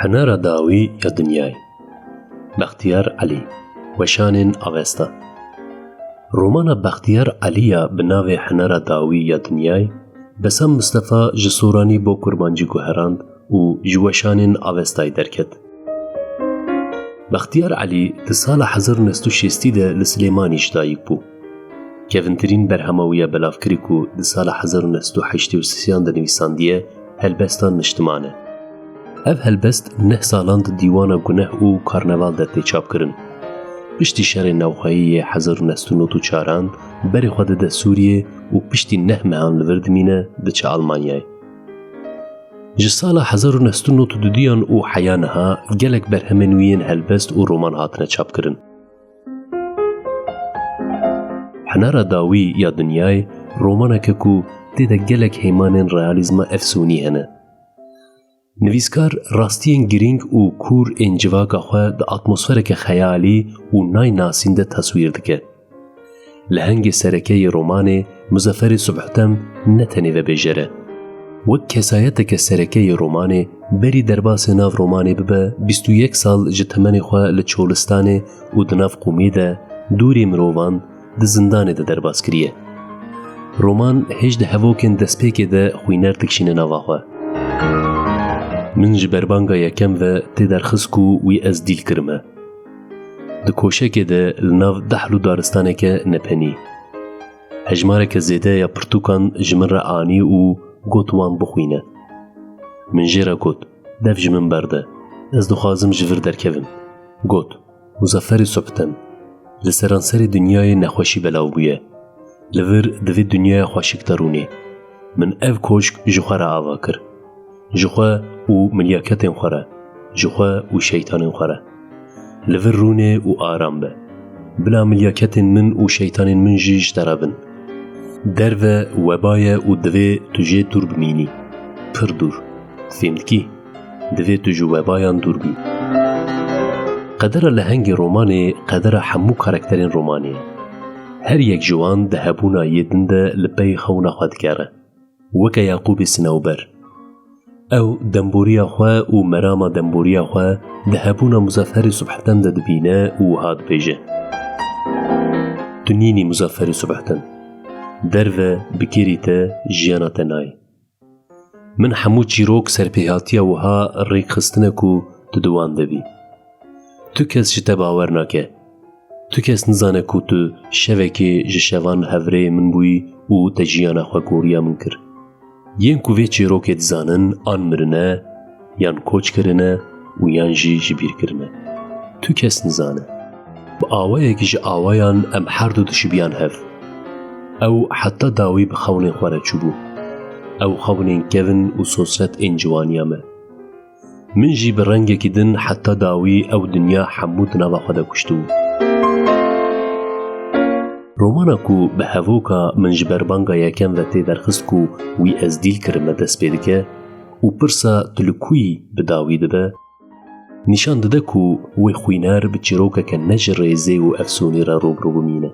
حنارا داوی یا دنیای بختیار علی وشان آوستا رومانا بختیار علیه بناوی حنارا داوی یا دنیای بسام مصطفى جسورانی بو قربانجی گوهراند و جوشان آوستای درکت. بختیار علی تسال 1960 ده لسلیمانیش دایک بو. کهونترین برهمویه بلافکری کو دسال 1983 ده نویساندیه هلبستان نشتمانه. اف هلبست 9 سالان ده دیوانا گناه و کارنوال ده تیچاب کرن. پشتی شهر نوخایی 1994 بری خود ده سوریه و پشتی 9 مهان لوردمینه ده چه آلمانیای. جسال 1992 و حیانها گلک برهمنویین هلبست و رومان هاتنه چاپ کرن. حنارا داوی یا دنیای رومانه که کو دیده گلک هیمانین ریالیزم افسونی هنه. نویسکار راستین گرینگ و کور انجواگا خواه ده اتمسفرک خیالی و نای ناسین ده تصویر دکه. لهنگ سرکه رومانه مظفر صبحتم نتنی و بجره. وک کسایت که سرکه رومانه بری درباس ناو رومانه ببه 21 سال جتمن خواه لچولستانه و دناف قومی ده دوری مروان ده زندانه ده درباس کریه. رومان هیچ ده هفوکن دسپیک ده خوینر تکشین ناوا خواه. من جبربانگا یکم و تیدر خسکو وی از دیل کرمه. ده کوشه که ده لناو دحلو دارستانه که نپنی. هجماره که زیده یا پرتوکان جمن را آنی و گوتوان بخوینه. من جیرا گوت دف جمن برده. از دخوازم جور درکوم. گوت مظفر صبحتم. لسرانسر دنیای نخوشی بلاو بویه. لور دوی دنیای خوشکترونی. من اف کوشک جخوار آوا کر. جخوا و ملیاکتین خوره. جخوا و شیطانین خوره. لور رونه و آرام به. بلا ملیاکتین من و شیطانین من جیش درابن. در و وبای و دوی تجه دور بمینی. پر دور. فهمت کی؟ دوی تجه وبایان دور بی. قدر لهنگ رومانه قدر حمو کارکترین رومانه. هر یک جوان ده هبونا یدنده لبی خونا خواد کاره. وکا یعقوب سنوبر. او دنبوریا خواه و مراما دنبوریا خواه ده هبونا مظفر صبحتن ده دبینه و هاد بیجه. دنینی مظفر صبحتن. در و بکیریت جیانات نای. من حمو چیروک سرپیهاتیا وها ریک خستنکو تدوان دبی. تو کس جتا باور ناکه. تو کس نزانه کو تو شوکی جشوان هفره من بوی و تجیانا خواه گوریا من کر. ین کووی چیروکت زانن آن مرنه یان کوچ کرنه و یان جی جبیر کرنه. تو کس نزانه. با آوائه که جه آوائیان ام هر دو دشبیان هف. او حتی داوی بخونین خواره چوبو. او خونین کون و سوسرت انجوانیامه. من جی برنگه کدن حتی داوی او دنیا حمود نوا خوده کشتو. رومانا کو به هفوکا من جبربانگا یکم و تی درخست کو وی از دیل کرمه دست پیدکه و پرسا تلکوی بداوی دبه نشان دده کو وی خوینار بچیروکا که نجر ریزه و افسونی را روب رو بمینه.